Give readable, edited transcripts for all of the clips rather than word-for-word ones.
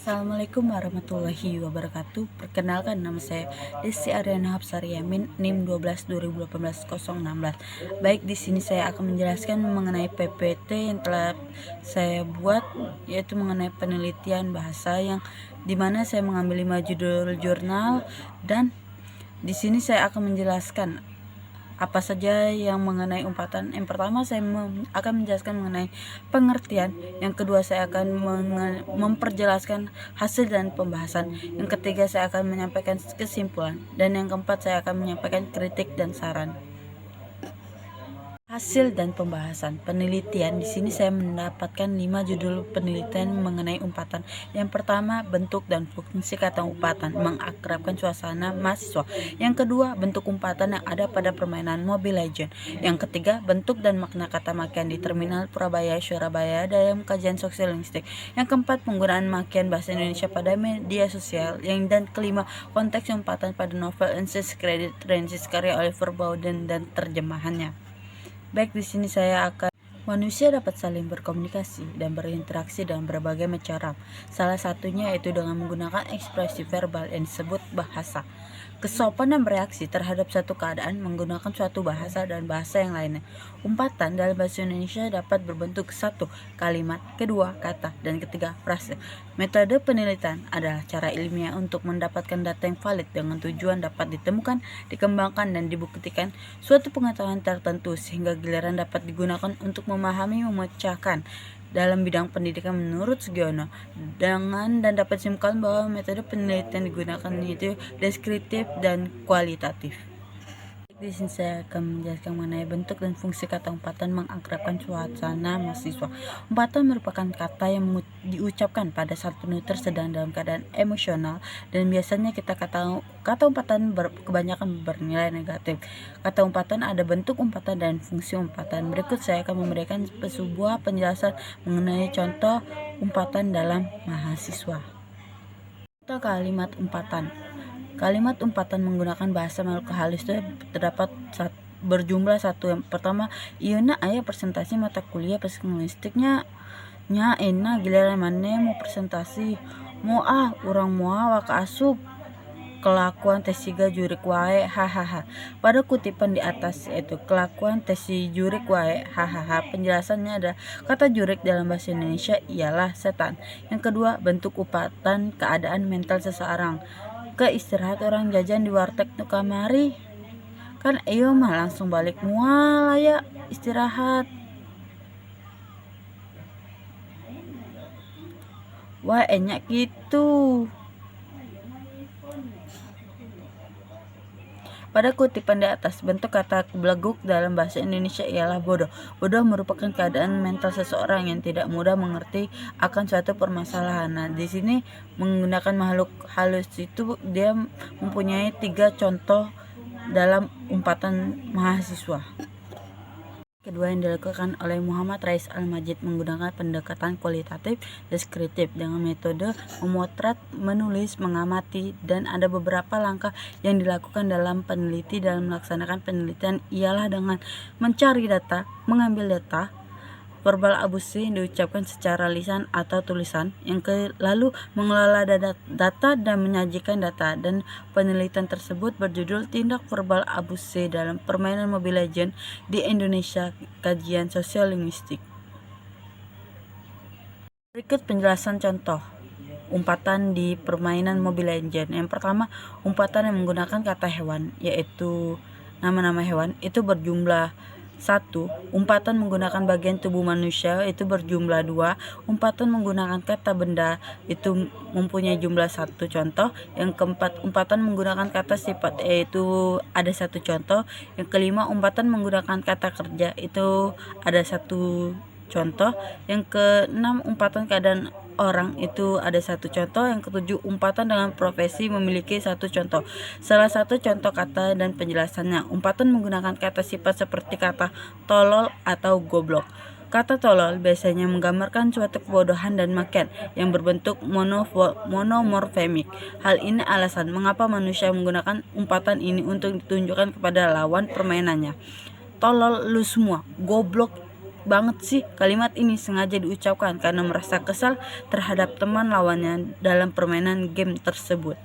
Assalamualaikum warahmatullahi wabarakatuh. Perkenalkan, nama saya Desi Ariana Hapsari Yamin, NIM 12 2018 016. Baik, di sini saya akan menjelaskan mengenai PPT yang telah saya buat, yaitu mengenai penelitian bahasa, yang dimana saya mengambil 5 judul jurnal, dan di sini saya akan menjelaskan apa saja yang mengenai umpatan. Yang pertama, saya akan menjelaskan mengenai pengertian. Yang kedua, saya akan memperjelaskan hasil dan pembahasan. Yang ketiga, saya akan menyampaikan kesimpulan. Dan yang keempat, saya akan menyampaikan kritik dan saran. Hasil dan pembahasan penelitian. Di sini saya mendapatkan 5 judul penelitian mengenai umpatan. Yang pertama, bentuk dan fungsi kata umpatan, mengakrabkan suasana mahasiswa. Yang kedua, bentuk umpatan yang ada pada permainan Mobile Legends. Yang ketiga, bentuk dan makna kata makian di terminal Purabaya Surabaya dalam kajian sosial linguistik. Yang keempat, penggunaan makian bahasa Indonesia pada media sosial. Dan kelima, konteks umpatan pada novel Insis Credit Transis karya Oliver Bowden dan terjemahannya. Baik, di sini saya akan manusia dapat saling berkomunikasi dan berinteraksi dengan berbagai macam cara. Salah satunya yaitu dengan menggunakan ekspresi verbal yang disebut bahasa. Kesopanan bereaksi terhadap suatu keadaan menggunakan suatu bahasa dan bahasa yang lainnya. Umpatan dalam bahasa Indonesia dapat berbentuk satu, kalimat, kedua, kata, dan ketiga, frase. Metode penelitian adalah cara ilmiah untuk mendapatkan data yang valid dengan tujuan dapat ditemukan, dikembangkan, dan dibuktikan suatu pengetahuan tertentu sehingga giliran dapat digunakan untuk memahami, memecahkan dalam bidang pendidikan menurut Sugiono. Dan dapat disimpulkan bahwa metode penelitian digunakan itu deskriptif dan kualitatif. Di sini saya akan menjelaskan mengenai bentuk dan fungsi kata umpatan mengakrabkan suasana mahasiswa. Umpatan merupakan kata yang diucapkan pada saat penutur sedang dalam keadaan emosional, dan biasanya kata umpatan kebanyakan bernilai negatif. Kata umpatan ada bentuk umpatan dan fungsi umpatan. Berikut saya akan memberikan sebuah penjelasan mengenai contoh umpatan dalam mahasiswa. Contoh kalimat umpatan. Kalimat umpatan menggunakan bahasa Maluku halus itu terdapat berjumlah satu. Yang pertama, Iona ayah presentasi mata kuliah psikologistiknya nya enak giliran mana mau presentasi mau urang moal waka asup kelakuan tesiga jurik wae hahaha. Pada kutipan di atas yaitu kelakuan tesi jurik wae hahaha, penjelasannya ada kata jurik dalam bahasa Indonesia ialah setan. Yang kedua, bentuk umpatan keadaan mental seseorang. Ke istirahat orang jajan di warteg nu kamari, kan ayo mah langsung balik mual aya istirahat. Wah enyak gitu. Pada kutipan di atas, bentuk kata beleguk dalam bahasa Indonesia ialah bodoh. Bodoh merupakan keadaan mental seseorang yang tidak mudah mengerti akan suatu permasalahan. Nah, di sini menggunakan makhluk halus itu dia mempunyai 3 contoh dalam umpatan mahasiswa. Kedua yang dilakukan oleh Muhammad Rais Al-Majid menggunakan pendekatan kualitatif deskriptif dengan metode memotret, menulis, mengamati, dan ada beberapa langkah yang dilakukan dalam peneliti dalam melaksanakan penelitian ialah dengan mencari data, mengambil data, verbal abusi diucapkan secara lisan atau tulisan, lalu mengelola data dan menyajikan data. Dan penelitian tersebut berjudul Tindak Verbal Abusi dalam Permainan Mobile Legends di Indonesia, Kajian Sosial Linguistik. Berikut penjelasan contoh umpatan di permainan Mobile Legends. Yang pertama, umpatan yang menggunakan kata hewan, yaitu nama-nama hewan itu berjumlah 1. Umpatan menggunakan bagian tubuh manusia itu berjumlah 2. Umpatan menggunakan kata benda itu mempunyai jumlah 1 contoh. Yang keempat, umpatan menggunakan kata sifat yaitu ada 1 contoh. Yang kelima, umpatan menggunakan kata kerja itu ada 1 contoh. Yang keenam, umpatan keadaan orang itu ada 1 contoh. Yang ketujuh, umpatan dengan profesi memiliki 1 contoh. Salah satu contoh kata dan penjelasannya, umpatan menggunakan kata sifat seperti kata tolol atau goblok. Kata tolol biasanya menggambarkan suatu kebodohan dan makian yang berbentuk monomorfemik. Hal ini alasan mengapa manusia menggunakan umpatan ini untuk ditunjukkan kepada lawan permainannya. Tolol lu semua, goblok banget sih?" Kalimat ini sengaja diucapkan karena merasa kesal terhadap teman lawannya dalam permainan game tersebut.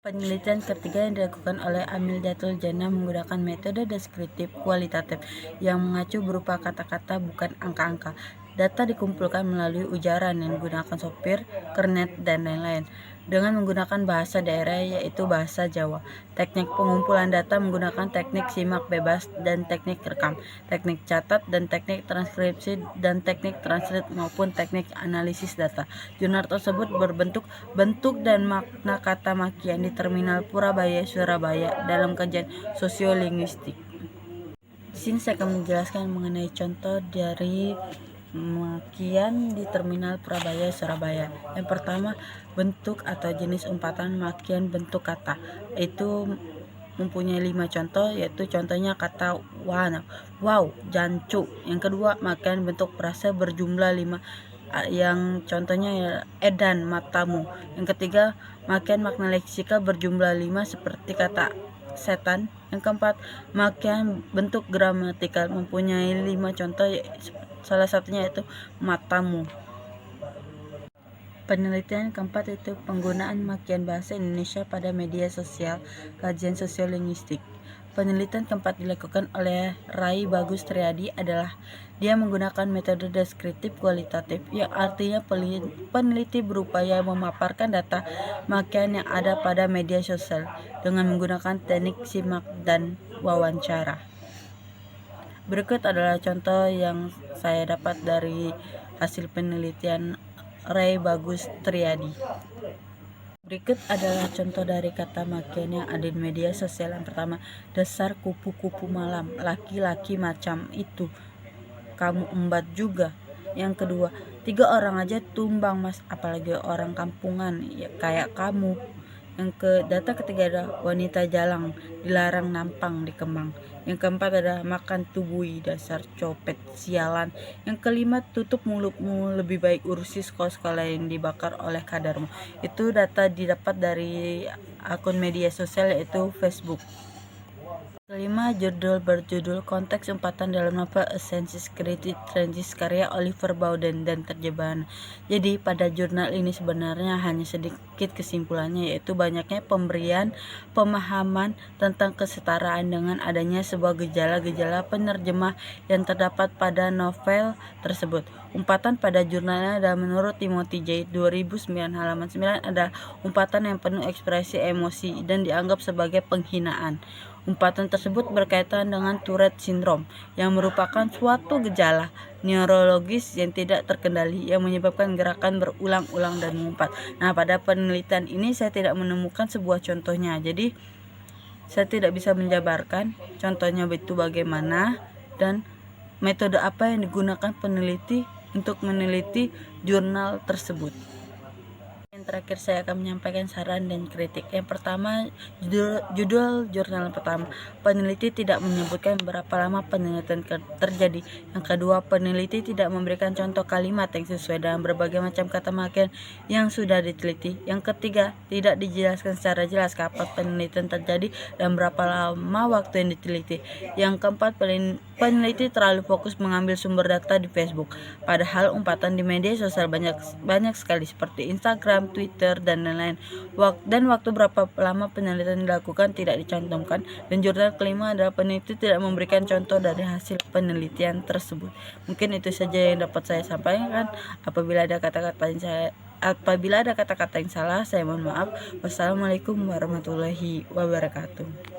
Penelitian ketiga yang dilakukan oleh Amil Datul Jannah menggunakan metode deskriptif kualitatif yang mengacu berupa kata-kata bukan angka-angka. Data dikumpulkan melalui ujaran yang digunakan sopir, kernet, dan lain-lain dengan menggunakan bahasa daerah yaitu bahasa Jawa. Teknik pengumpulan data menggunakan teknik simak bebas dan teknik rekam, teknik catat dan teknik transkripsi dan teknik translate maupun teknik analisis data. Jurnal tersebut berbentuk bentuk dan makna kata makian di Terminal Purabaya, Surabaya dalam kajian sosiolinguistik. Di sini saya akan menjelaskan mengenai contoh dari makian di Terminal Purabaya, Surabaya. Yang pertama, bentuk atau jenis umpatan makian bentuk kata. Itu mempunyai 5 contoh, yaitu contohnya kata wana, wow, jancu. Yang kedua, makian bentuk frase berjumlah 5, yang contohnya ya edan, matamu. Yang ketiga, makian makna leksika berjumlah 5 seperti kata setan. Yang keempat, makian bentuk gramatikal mempunyai 5 contoh, salah satunya yaitu matamu. Penelitian keempat itu penggunaan makian bahasa Indonesia pada media sosial, kajian sosiolinguistik. Penelitian keempat dilakukan oleh Rai Bagus Triadi adalah dia menggunakan metode deskriptif kualitatif, yang artinya peneliti berupaya memaparkan data makian yang ada pada media sosial dengan menggunakan teknik simak dan wawancara. Berikut adalah contoh yang saya dapat dari hasil penelitian Ray Bagus Triadi. Berikut adalah contoh dari kata makian yang ada di media sosial. Yang pertama, dasar kupu-kupu malam, laki-laki macam itu, kamu embat juga. Yang kedua, 3 orang aja tumbang mas, apalagi orang kampungan ya kayak kamu. Data ketiga adalah wanita jalang, dilarang nampang di Kemang. Yang keempat adalah makan tubui, dasar copet sialan. Yang kelima, tutup mulutmu, lebih baik urusi sekolah-sekolah yang dibakar oleh kadarmu. Itu data didapat dari akun media sosial yaitu Facebook. Kelima, judul berjudul konteks umpatan dalam novel Sensis Kritis Transis karya Oliver Bowden dan terjemahan. Jadi pada jurnal ini sebenarnya hanya sedikit kesimpulannya, yaitu banyaknya pemberian pemahaman tentang kesetaraan dengan adanya sebuah gejala-gejala penerjemah yang terdapat pada novel tersebut. Umpatan pada jurnalnya adalah menurut Timothy J. 2009 halaman 9 adalah umpatan yang penuh ekspresi emosi dan dianggap sebagai penghinaan. Umpatan tersebut berkaitan dengan Tourette syndrome yang merupakan suatu gejala neurologis yang tidak terkendali yang menyebabkan gerakan berulang-ulang dan mengumpat. Nah, pada penelitian ini saya tidak menemukan sebuah contohnya. Jadi saya tidak bisa menjabarkan contohnya itu bagaimana dan metode apa yang digunakan peneliti untuk meneliti jurnal tersebut. Yang terakhir saya akan menyampaikan saran dan kritik. Yang pertama, judul jurnal pertama, peneliti tidak menyebutkan berapa lama penelitian terjadi. Yang kedua, peneliti tidak memberikan contoh kalimat yang sesuai dengan berbagai macam kata makian yang sudah diteliti. Yang ketiga, tidak dijelaskan secara jelas kapan penelitian terjadi dan berapa lama waktu yang diteliti. Yang keempat, peneliti terlalu fokus mengambil sumber data di Facebook, padahal umpatan di media sosial banyak sekali seperti Instagram, Twitter, dan lain-lain. Dan waktu berapa lama penelitian dilakukan tidak dicantumkan. Dan jurnal kelima adalah peneliti tidak memberikan contoh dari hasil penelitian tersebut. Mungkin itu saja yang dapat saya sampaikan. Apabila ada kata-kata yang salah, saya mohon maaf. Wassalamualaikum warahmatullahi wabarakatuh.